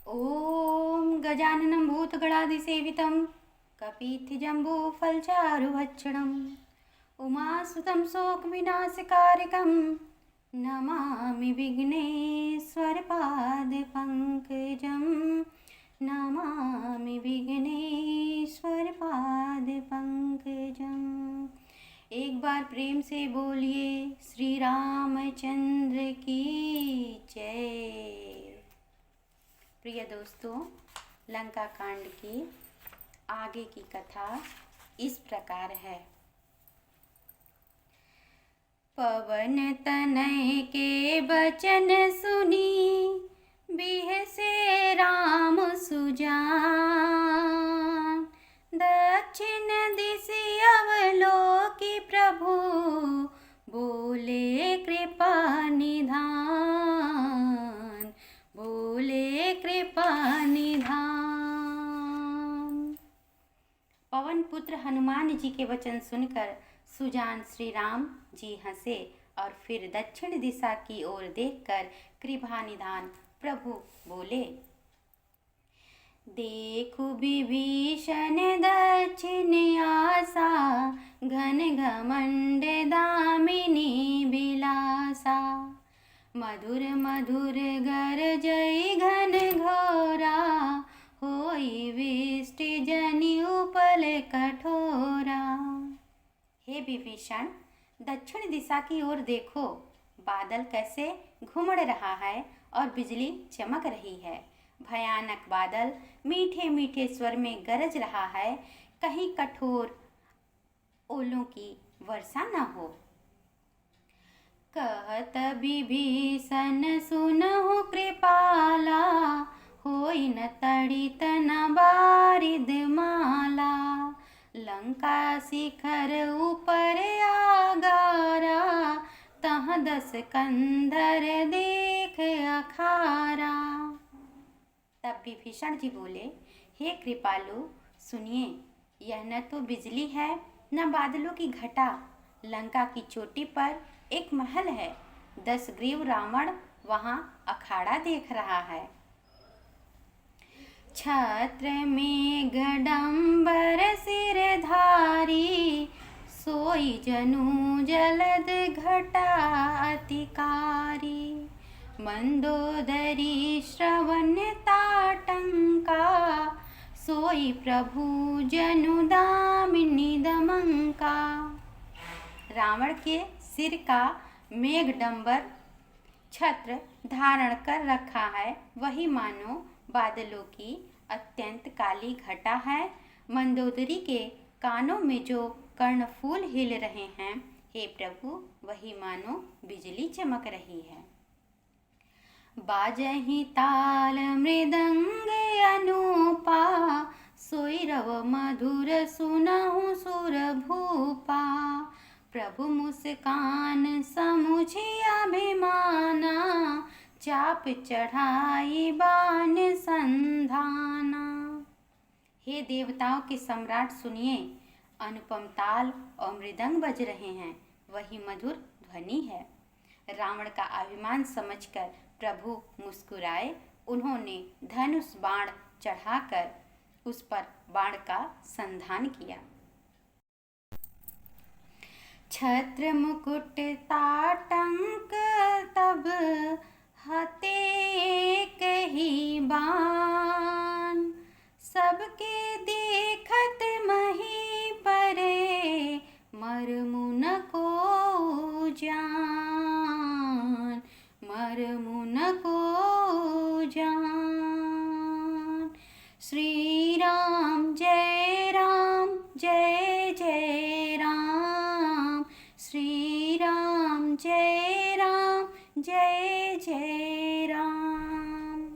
ॐ गजाननं भूतगणाधिसेवितं कपित्थजम्बूफलचारुभक्षणम् उमासुतं शोकविनाशकारकं नमामि विघ्नेश्वरपादपङ्कजं नमामि विघ्नेश्वरपादपङ्कजम्। एक बार प्रेम से बोलिए श्री रामचंद्र की जय। प्रिय दोस्तों, लंका कांड की आगे की कथा इस प्रकार है। पवन तनय के बचन सुनी बिहसे राम सुजान। दक्षिण दिशि अवलोकि प्रभु बोले कृपा निधान, बोले कृपा निधान। पवन पुत्र हनुमान जी के वचन सुनकर सुजान श्री राम जी हंसे और फिर दक्षिण दिशा की ओर देखकर कृपा निधान प्रभु बोले। देखु विभीषण दक्षिण आशा, घन घमंड दामिनी बिलासा। मधुर मधुर गरजई घन घोरा, होई विष्टि जनि उपल कठोरा। हे विभीषण, दक्षिण दिशा की ओर देखो, बादल कैसे घुमड़ रहा है और बिजली चमक रही है। भयानक बादल मीठे मीठे स्वर में गरज रहा है, कहीं कठोर ओलों की वर्षा न हो। कहत विभीषण सुनहु कृपाला, होई न तड़ित न बारिद माला। लंका शिखर ऊपर आगारा, तह 10 कंधर देख अखारा। तब विभीषण जी बोले, हे कृपालु सुनिए, यह न तो बिजली है न बादलों की घटा। लंका की चोटी पर एक महल है, 10 ग्रीव रावण वहाँ अखाड़ा देख रहा है। छत्र मेघडंबर सिरधारी, सोई जनु जलद घटा अतिकारी। मंदोदरी श्रवण ताटंका, सोई प्रभु जनु दामिनी दमंका। रावण के सिर का मेघडंबर छत्र धारण कर रखा है, वही मानो बादलों की अत्यंत काली घटा है। मंदोदरी के कानों में जो कर्णफूल हिल रहे हैं, हे प्रभु, वही मानो बिजली चमक रही है। बाजहि ताल मृदंग अनूपा, सोई रव मधुर सुनहु सुर भूपा। प्रभु मुस्कान समुझि अभिमाना, चाप चढ़ाई बाण संधाना। हे देवताओं के सम्राट सुनिए, अनुपम ताल और मृदंग बज रहे हैं, वही मधुर ध्वनि है। रावण का अभिमान समझकर प्रभु मुस्कुराए। उन्होंने धनुष बाण चढ़ाकर उस पर बाण का संधान किया। छत्र मुकुट ताटंक तब हते कही बाण, सबके देखत मही परे मरमु न को जान, मरमु न को जान। श्री राम जय राम जय जय राम, श्री राम जय राम जय जय राम।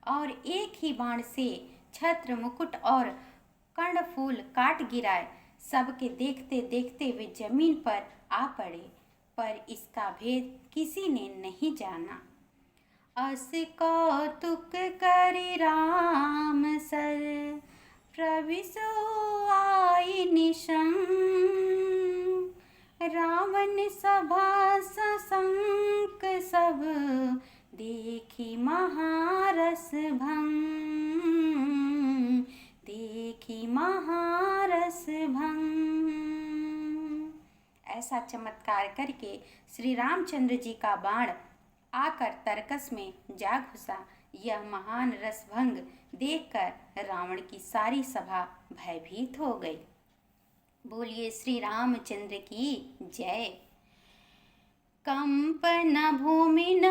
और एक ही बाण से छत्र मुकुट और कर्णफूल काट गिराए। सबके देखते देखते वे जमीन पर आ पड़े, पर इसका भेद किसी ने नहीं जाना। अस कौतुक करि राम सर, प्रविशो आई निशंक। रावण सभा सशंक सब, देखी महारस भंग। ऐसा चमत्कार करके श्री रामचंद्र जी का बाण आकर तरकस में जा घुसा। यह महान रसभंग देखकर रावण की सारी सभा भयभीत हो गई। बोलिए श्री रामचंद्र की जय। कंपन भूमि न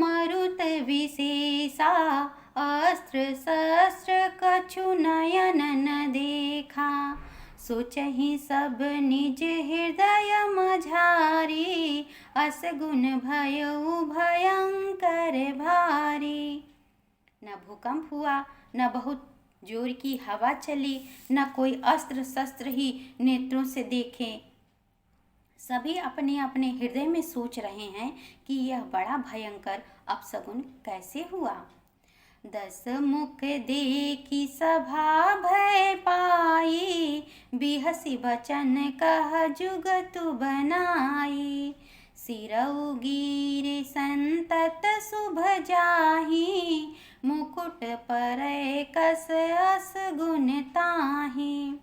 मरुत विशेषा, अस्त्र शस्त्र कछु नयन न देखा। सोचहि सब निज हृदय मझारी, असगुन भयउ भयंकर भारी। न भूकंप हुआ, न बहुत जोर की हवा चली, न कोई अस्त्र शस्त्र ही नेत्रों से देखे। सभी अपने अपने हृदय में सोच रहे हैं कि यह बड़ा भयंकर अपशगुन कैसे हुआ। 10 मुख देखी सभा भय पाई, बिहसी बचन कह जुगतु बनाई। सिरउ गिर संतत शुभ जाहि, मुकुट परै कस अस गुण ताहि।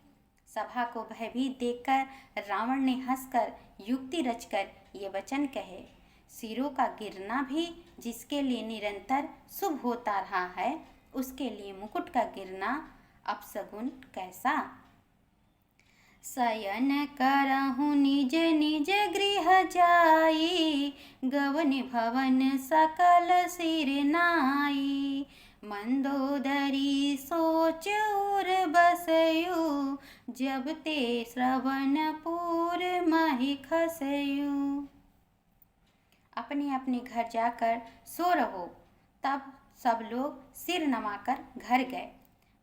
सभा को भयभीत देखकर रावण ने हंसकर युक्ति रचकर ये वचन कहे, सिरों का गिरना भी जिसके लिए निरंतर शुभ होता रहा है, उसके लिए मुकुट का गिरना अपशगुन कैसा। शयन करहु निज निज गृह जाई, गवन भवन सकल सिर नाई। मंदोदरी सोच उर बसयु, जब ते श्रवणपुर महि खसयु। अपने अपने घर जाकर सो रहो। तब सब लोग सिर नमाकर घर गए।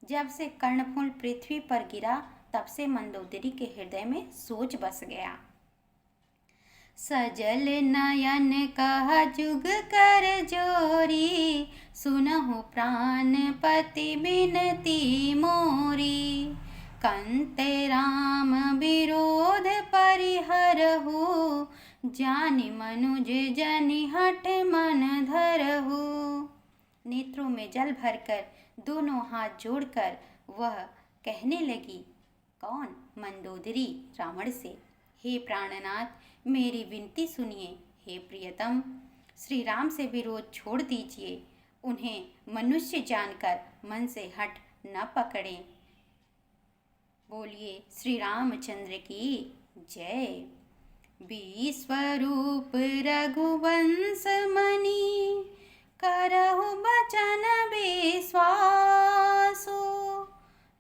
जब से कर्णफूल पृथ्वी पर गिरा, तब से मंदोदरी के हृदय में सोच बस गया। सजल नयन कह जुग कर जोरी, सुनहु प्राणपति बिनती मोरी। कंते राम विरोध परिहरहु, जानि मनुज जनि हठ मन धरहु। नेत्रों में जल भरकर दोनों हाथ जोड़कर वह कहने लगी, कौन? मंदोदरी रावण से, हे प्राणनाथ मेरी विनती सुनिए। हे प्रियतम, श्री राम से विरोध छोड़ दीजिए। उन्हें मनुष्य जानकर मन से हट न पकड़ें। बोलिए श्री रामचंद्र की जय। विश्वरूप रघुवंश मणि, करहु बचन विश्वासो।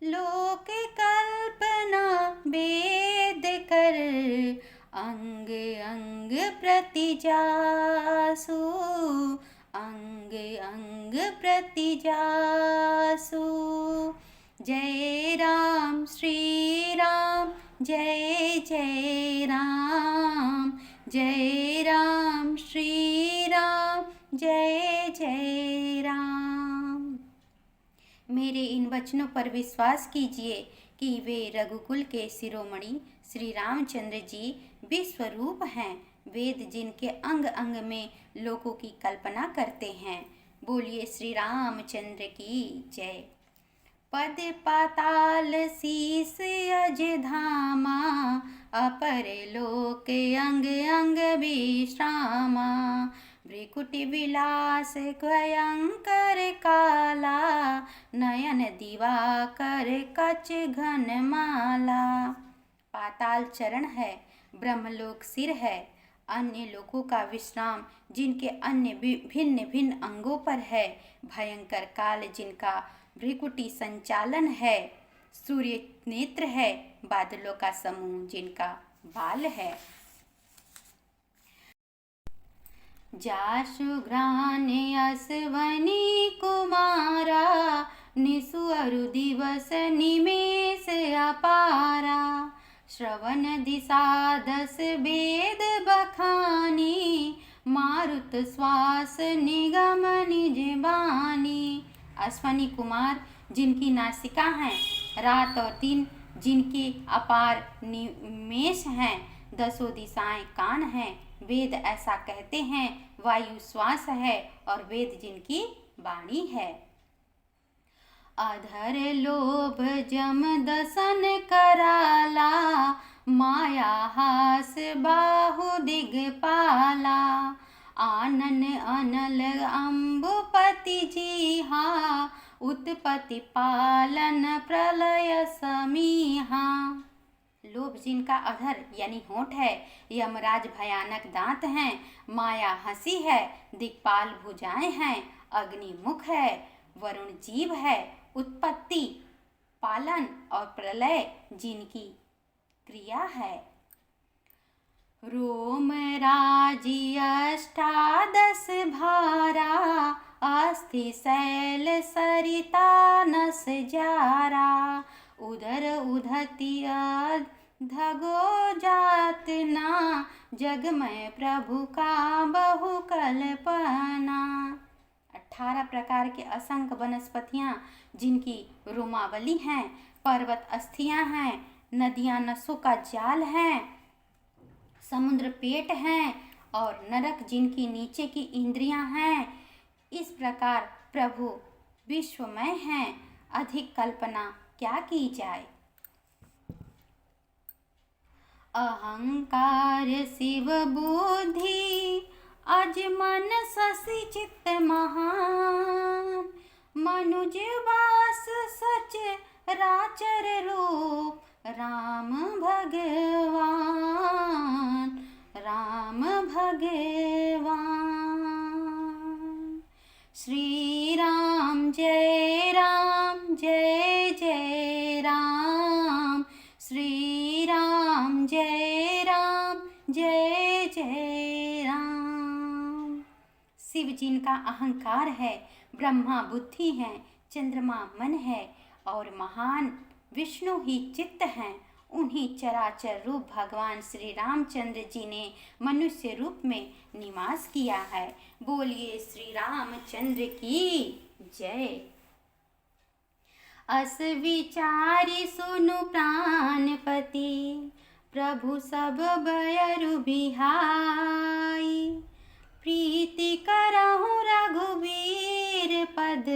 लोक कल्पना वेद कर, अंग अंग प्रति जासु। अंग अंग प्रति जासु। जय राम श्री राम, जय जय राम। जय राम श्री राम, जय जय राम। मेरे इन वचनों पर विश्वास कीजिए कि वे रघुकुल के शिरोमणि श्री रामचंद्र जी विश्वरूप हैं, वेद जिनके अंग अंग में लोगों की कल्पना करते हैं। बोलिए श्री रामचंद्र की जय। पद पाताल शीस अज धामा, अपर लोक अंग अंग विश्रामा। भ्रिकुटि विलास भयंकर काला, नयन दिवाकर कच घन माला। पाताल चरण है, ब्रह्मलोक सिर है, अन्य लोकों का विश्राम जिनके अन्य भिन्न भिन्न अंगों पर है। भयंकर काल जिनका भ्रिकुटि संचालन है, सूर्य नेत्र है, बादलों का समूह जिनका बाल है। जासु घ्राण अश्वनी कुमारा, निसु अरु दिवस निमेष अपारा। श्रवण दिशा 10 वेद बखानी, मारुत श्वास निगम निज बानी। अश्वनी कुमार जिनकी नासिका हैं, रात और दिन जिनके अपार निमेष हैं, 10 दिशाएं कान हैं। वेद ऐसा कहते हैं, वायु श्वास है और वेद जिनकी वाणी है। अधर लोभ जम दसन कराला, माया हास बाहु दिगपाला, आनन अनल अम्बुपति जी हा, उत्पत्ति पालन प्रलय समीहा। लोभ जिनका अधर यानी होंठ है, यमराज भयानक दांत हैं, माया हंसी है, दिक्पाल भुजाएं हैं, अग्नि मुख है, वरुण जीभ है, उत्पत्ति पालन और प्रलय जिनकी क्रिया है। रोम राजी अष्टादश भारा, अस्थि शैल सरिता नस जारा, उदर उधति धगो जात ना, जग में प्रभु का बहु कल्पना। 18 प्रकार के असंख्य वनस्पतियाँ जिनकी रोमावली हैं, पर्वत अस्थियाँ हैं, नदियाँ नसों का जाल हैं, समुद्र पेट हैं और नरक जिनकी नीचे की इंद्रियां हैं। इस प्रकार प्रभु विश्वमय हैं, अधिक कल्पना क्या की जाए। अहंकार शिव बुद्धि अज मन शशि चित्त महान, मनुज वास सच राचर रूप, राम भगवान राम भगवान। श्री राम जय राम जय जय राम, श्री राम जय राम जय जय राम। शिव जिनका अहंकार है, ब्रह्मा बुद्धि है, चंद्रमा मन है और महान विष्णु ही चित्त हैं, उन्हीं चराचर रूप भगवान श्री रामचंद्र जी ने मनुष्य रूप में निवास किया है। बोलिए श्री रामचंद्र की जय। अस विचारी सुनु प्राणपति, प्रभु सब बयरु बिहाई, प्रीति करहु रघुवीर पद,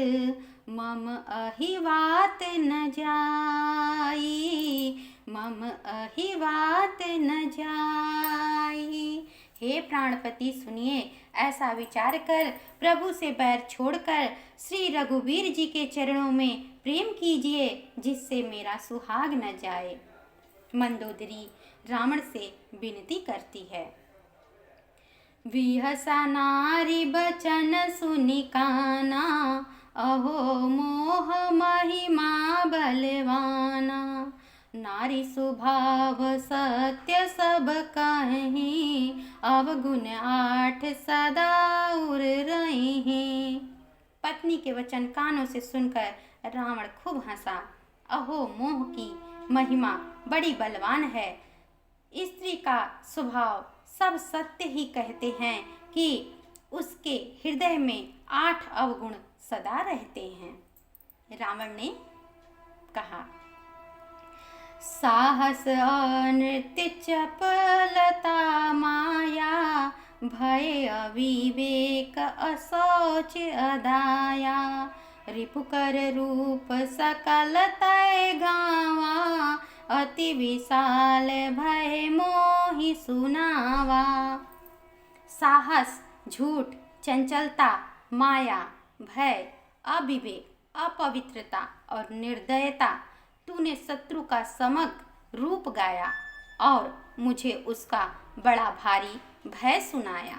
मम अहिवात न जाई, मम अहिवात न जाई। हे प्राणपति सुनिए, ऐसा विचार कर प्रभु से बैर छोड़कर श्री रघुवीर जी के चरणों में प्रेम कीजिए, जिससे मेरा सुहाग न जाए। मंदोदरी रावण से विनती करती है। विहसा नारी बचन सुनि काना, अहो मोह महिमा बलवाना, नारी स्वभाव सत्य सब कहीं, अवगुण 8 सदा उर रही। पत्नी के वचन कानों से सुनकर रावण खूब हंसा। अहो मोह की महिमा बड़ी बलवान है। स्त्री का स्वभाव सब सत्य ही कहते हैं कि उसके हृदय में 8 अवगुण सदा रहते हैं। रावण ने कहा, साहस अनृत्य चपलता माया, भय अविवेक अशौच अदाया, रिपुकर रूप सकल तय गावा, अति विशाल भय मोहि सुनावा। साहस, झूठ, चंचलता, माया, भय, अविवेक, अपवित्रता और निर्दयता, तूने शत्रु का समग्र रूप गाया और मुझे उसका बड़ा भारी भय सुनाया।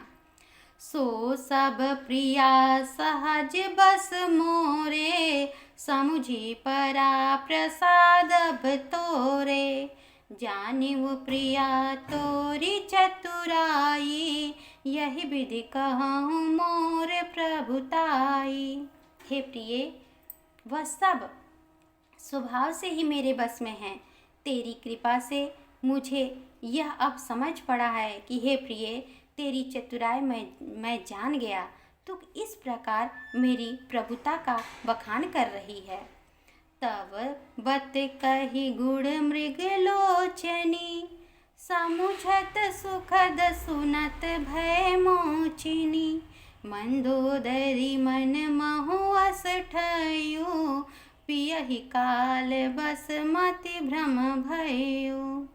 सो सब प्रिया सहज बस मोरे, समुझी परा प्रसाद अब तोरे, जानिव प्रिया तोरी चतुराई, यही विधि कहूँ मोर प्रभुताई। हे प्रिय, वह सब स्वभाव से ही मेरे बस में है। तेरी कृपा से मुझे यह अब समझ पड़ा है कि हे प्रिय, तेरी चतुराई मैं जान गया। तू इस प्रकार मेरी प्रभुता का बखान कर रही है। तब बत कही गुण मृग लोचनी, समुझत सुखद सुनत भय मोचिनी, मंदोदरी मन महु अस ठयो, पियहि काल बस मति भ्रम भयो।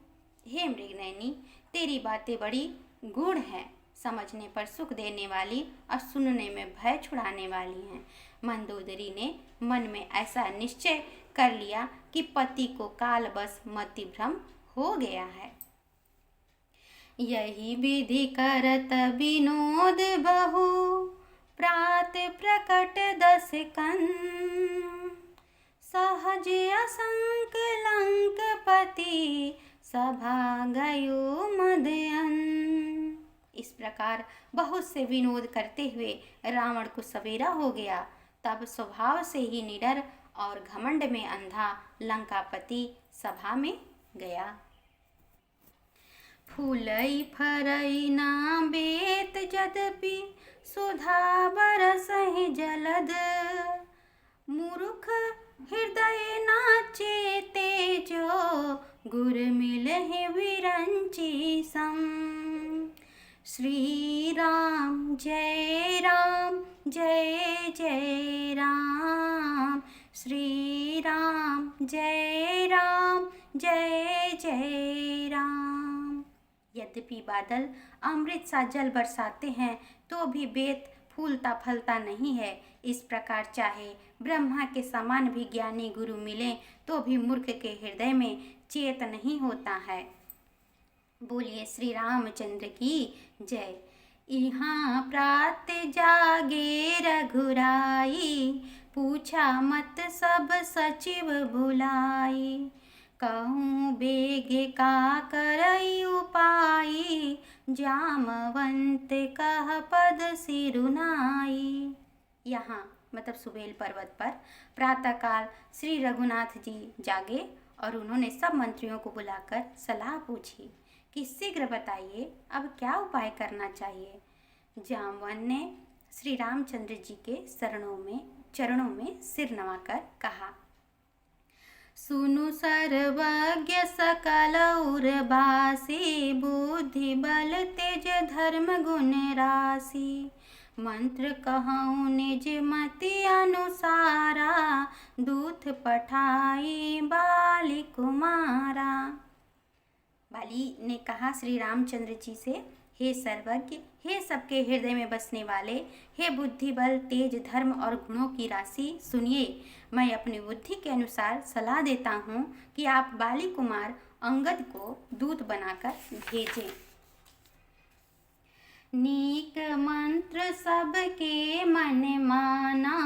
हे मृगनयनी, तेरी बातें बड़ी गूढ़ हैं, समझने पर सुख देने वाली और सुनने में भय छुड़ाने वाली हैं। मंदोदरी ने मन में ऐसा निश्चय कर लिया कि पति को कालवश मति भ्रम हो गया है। यही विधि करत विनोद बहु, प्रात प्रकट 10 कन, सहज असंक लंकपति, सभा गयो मदयन। इस प्रकार बहुत से विनोद करते हुए रावण को सवेरा हो गया। तब स्वभाव से ही निडर और घमंड में अंधा लंकापति सभा में गया। फूलई फरई ना बेत यद्यपि, सुधा बरसहि जलद, मूर्ख हृदय नाचे तेजो, गुर मिलहि विरंची सम। श्री राम जय राम जय जय राम, श्री राम जय राम जय जय राम। यद्यपि बादल अमृत सा जल बरसाते हैं तो भी बेत फूलता फलता नहीं है। इस प्रकार चाहे ब्रह्मा के समान भी ज्ञानी गुरु मिले तो भी मूर्ख के हृदय में चेत नहीं होता है। बोलिए श्री रामचंद्र की जय। यहाँ प्रात जागे रघुराई, पूछा मत सब सचिव बुलाई, कहूँ बेग का करई उपाई, जामवंत कह पद सिरुनाई। यहाँ मतलब सुबेल पर्वत पर प्रातःकाल श्री रघुनाथ जी जागे और उन्होंने सब मंत्रियों को बुलाकर सलाह पूछी कि शीघ्र बताइए अब क्या उपाय करना चाहिए। जामवन ने श्री रामचंद्र जी के चरणों में सिर नवाकर कहा, सुनु सर्वज्ञ सकल उर्वासी, बुद्धि बल तेज धर्म गुण राशि, मंत्र कहूँ निज मति अनुसारा, दूत पठाई बाली कुमारा। बाली ने कहा श्री रामचंद्र जी से, हे सर्वज्ञ, हे सबके हृदय में बसने वाले, हे बुद्धि बल तेज धर्म और गुणों की राशि, सुनिए, मैं अपनी बुद्धि के अनुसार सलाह देता हूँ कि आप बाली कुमार अंगद को दूत बनाकर भेजें। नीक मंत्र सबके मन माना,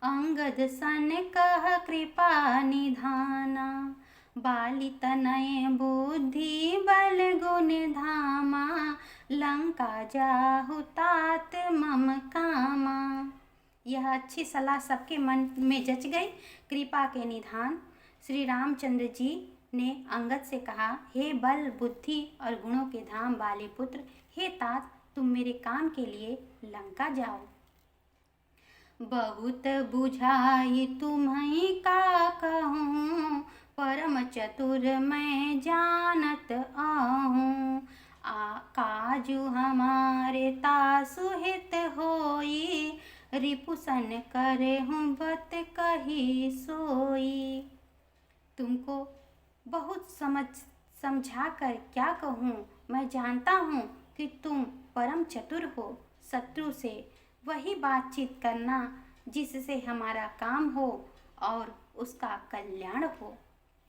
अंगद सन कह कृपा निधाना, बाली तनय बुद्धि बल गुण धामा, लंका जाहु तात मम कामा। यह अच्छी सलाह सबके मन में जच गई। कृपा के निधान श्री रामचंद्र जी ने अंगद से कहा, हे बल बुद्धि और गुणों के धाम बाली पुत्र, हे तात, तुम मेरे काम के लिए लंका जाओ। बहुत बुझाई तुम्हें का कहूँ, परम चतुर मैं जानत आहूँ, काजू हमारे तासुहित होई, रिपुसन करे हूँ बत कही सोई। तुमको बहुत समझा कर क्या कहूँ, मैं जानता हूँ कि तुम परम चतुर हो। शत्रु से वही बातचीत करना जिससे हमारा काम हो और उसका कल्याण हो।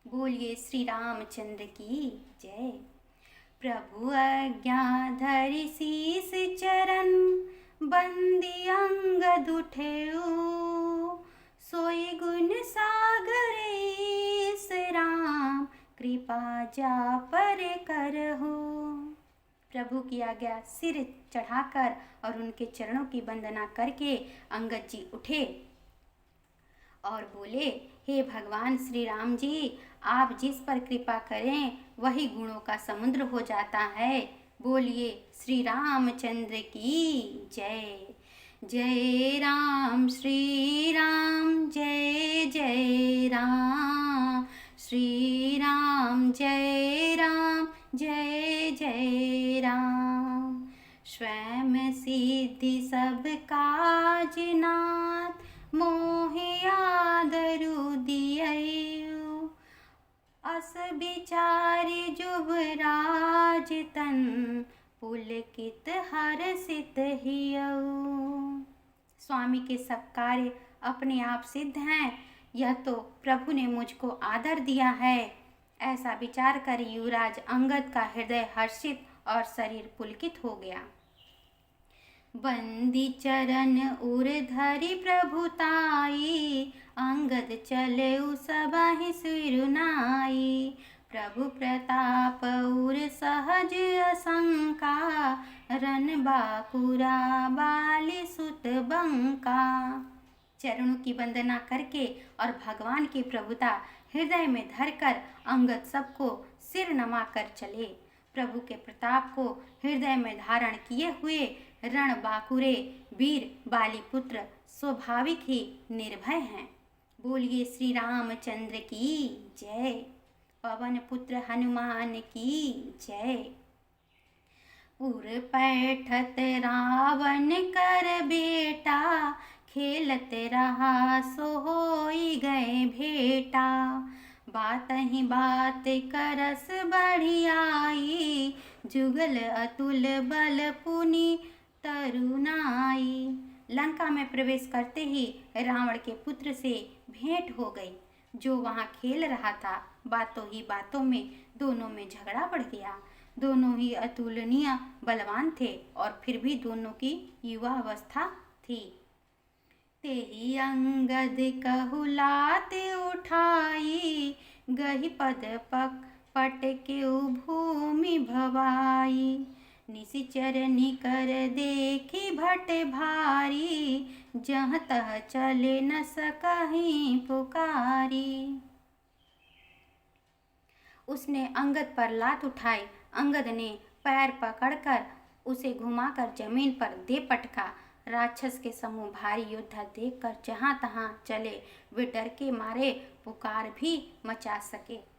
बोलिए श्री रामचंद्र की जय। प्रभु आज्ञा धरि शीस चरण, बंदी अंगद उठेऊ, सोई गुण सागर ईस राम, कृपा जा पर करहु। प्रभु की आज्ञा सिर चढ़ाकर और उनके चरणों की वंदना करके अंगद जी उठे और बोले, हे भगवान श्री राम जी, आप जिस पर कृपा करें वही गुणों का समुद्र हो जाता है। बोलिए श्री रामचंद्र की जय। जय राम श्री राम जय जय राम, श्री राम जय राम जय जय राम। स्वयं सिद्धि सब काज नाथ, मोहि आदरु दियऊ, अस विचारि जुबराई, जितन पुलकित हर्षित हियऊ। स्वामी के सब कार्य अपने आप सिद्ध हैं, यह तो प्रभु ने मुझको आदर दिया है। ऐसा विचार कर युवराज अंगद का हृदय हर्षित और शरीर पुलकित हो गया। बंदी चरण उर धरि प्रभुताई, अंगद चले सबहि सिरुनाई। प्रभु प्रताप उर सहज असंका, रन बाकुरा बाली सुत बंका। चरणों की वंदना करके और भगवान की प्रभुता हृदय में धरकर अंगद सबको सिर नमा कर चले। प्रभु के प्रताप को हृदय में धारण किए हुए रण बाकुरे वीर बालीपुत्र स्वाभाविक ही निर्भय हैं। बोलिए श्री रामचंद्र की जय। पवन पुत्र हनुमान की जय। उर पैठत रावण कर बेटा, खेलत रहा सो होई गए भेटा। बात ही बात करस बढ़ियाई, जुगल अतुल बल पुनि तरुणाई। लंका में प्रवेश करते ही रावण के पुत्र से भेंट हो गई। जो वहाँ खेल रहा था, बातों ही बातों में दोनों में झगड़ा बढ़ गया। दोनों ही अतुलनीय बलवान थे और फिर भी दोनों की युवा अवस्था थी। तेहि अंगद कहु लात उठाई, गहि पद पट के भूमि भवाई। निशिचर निकर देखी भट भारी, जहाँ तह चले न सकहीं पुकारी। उसने अंगद पर लात उठाई। अंगद ने पैर पकड़कर उसे घुमाकर जमीन पर दे पटका। राक्षस के समूह भारी योद्धा देखकर जहाँ तहाँ चले, वे डर के मारे पुकार भी मचा सके।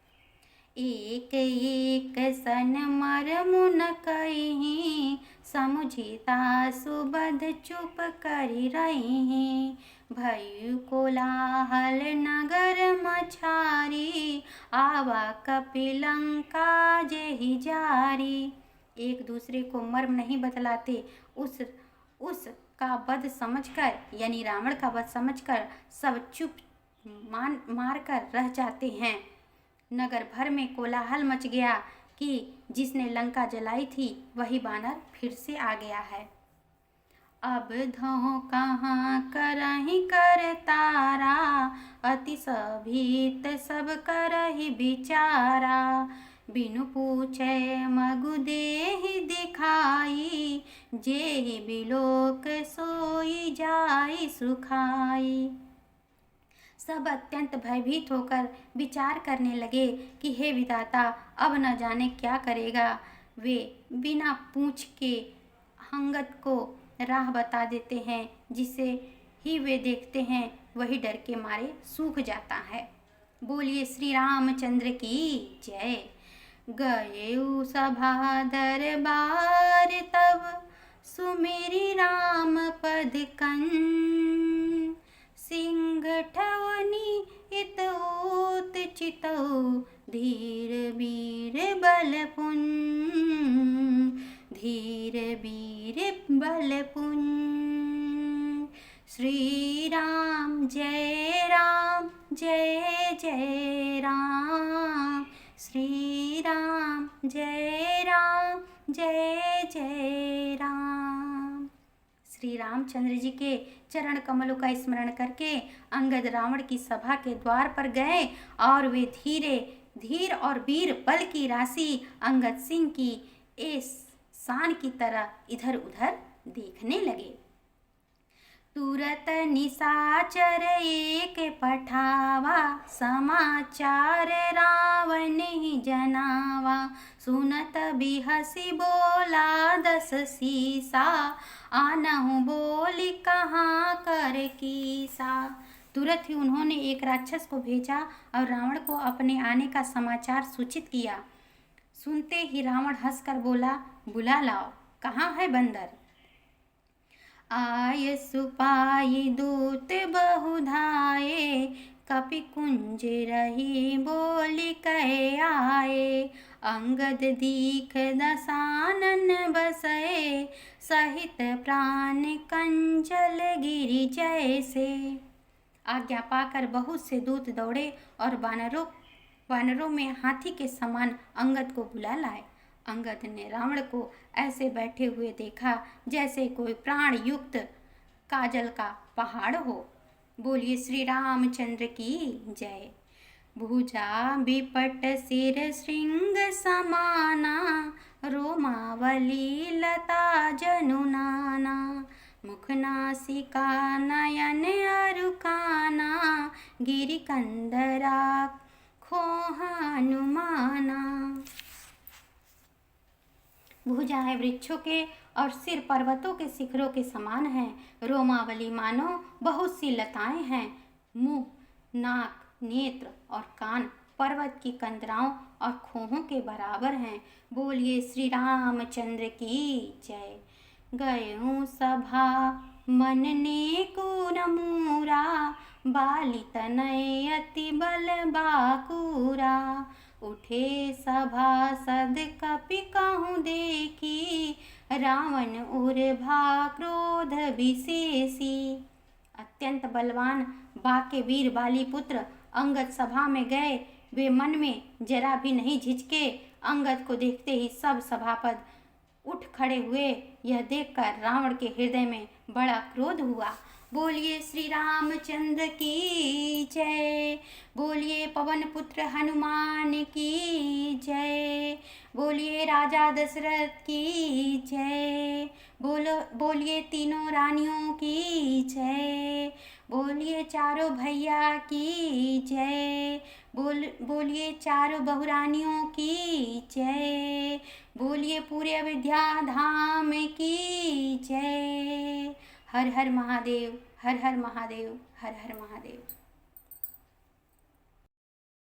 एक एक सन मर मुन कहीं, समुझिता सुबध चुप करि रही। भयु कोलाहल नगर मछारी, आवा कपिलंका जेहि जारी। एक दूसरे को मर्म नहीं बतलाते। उस का वध समझकर, यानी रावण का वध समझकर सब चुप मार कर रह जाते हैं। नगर भर में कोलाहल मच गया कि जिसने लंका जलाई थी वही बानर फिर से आ गया है। अब धो कहाँ करहि कर तारा, अति सभीत सब करहि बिचारा। बिनु पूछे मगु देहि दिखाई, जेहि बिलोक सोई जाई सुखाई। सब अत्यंत भयभीत होकर विचार करने लगे कि हे विधाता, अब न जाने क्या करेगा। वे बिना पूछ के अंगद को राह बता देते हैं, जिसे ही वे देखते हैं वही डर के मारे सूख जाता है। बोलिए श्री रामचंद्र की जय। गए सभा दरबार तब, सुमेरी राम पद कंन। सिंह ठवनी इत ऊत चितौ, धीर वीर बलपुन। धीर वीर बलपुन। श्री राम जय राम जय जय राम। श्री राम जय जय राम। श्री रामचंद्र जी के चरण कमलों का स्मरण करके अंगद रावण की सभा के द्वार पर गए और वे धीर और वीर बल की राशि अंगद सिंह की इस शान की तरह इधर उधर देखने लगे। तुरत निशाचर एक पठावा, समाचार रावण ही जनावा। सुनत बिहसी बोला दस सीसा, आनहु बोली कहाँ कर कीसा। तुरंत ही उन्होंने एक राक्षस को भेजा और रावण को अपने आने का समाचार सूचित किया। सुनते ही रावण हंसकर बोला, बुला लाओ, कहाँ है बंदर। आय सुपाई दूत बहुधाये, कपि कुंज रही बोली कह आए, अंगद दीख दसानन बसए, सहित प्राण कंचल गिरि जैसे। आज्ञा पाकर बहुत से दूत दौड़े और वानरों में हाथी के समान अंगद को बुला लाए। अंगद ने रावण को ऐसे बैठे हुए देखा जैसे कोई प्राण युक्त काजल का पहाड़ हो। बोलिए श्री रामचंद्र की जय। भुजा बिपट सिर श्रृंग समाना, रोमावली लता जनु नाना, मुख नासिका नयन अरु काना, गिरि कंदरा खोहा हनुमाना। भुजाएं वृक्षों के और सिर पर्वतों के शिखरों के समान हैं। रोमावली मानो बहुत सी लताएं हैं। मुंह, नाक, नेत्र और कान पर्वत की कंदराओं और खोहों के बराबर हैं। बोलिए श्री रामचंद्र की जय। गयों सभा मन ने को मूरा, बाली तनय अति बल बाकूरा, उठे सभासद कपि कहूँ देखी, रावण उर्भा क्रोध विशेषी। अत्यंत बलवान बाके वीर बाली पुत्र अंगद सभा में गए। वे मन में जरा भी नहीं झिझके। अंगद को देखते ही सब सभापद उठ खड़े हुए। यह देखकर रावण के हृदय में बड़ा क्रोध हुआ। बोलिए श्री रामचंद्र की जय। बोलिए पवन पुत्र हनुमान की जय। बोलिए राजा दशरथ की जय। बोलिए तीनों रानियों की जय। बोलिए चारों भैया की जय। बोलिए चारों बहुरानियों की जय। बोलिए पूरे अयोध्या धाम की जय। हर हर महादेव, हर हर महादेव, हर हर महादेव।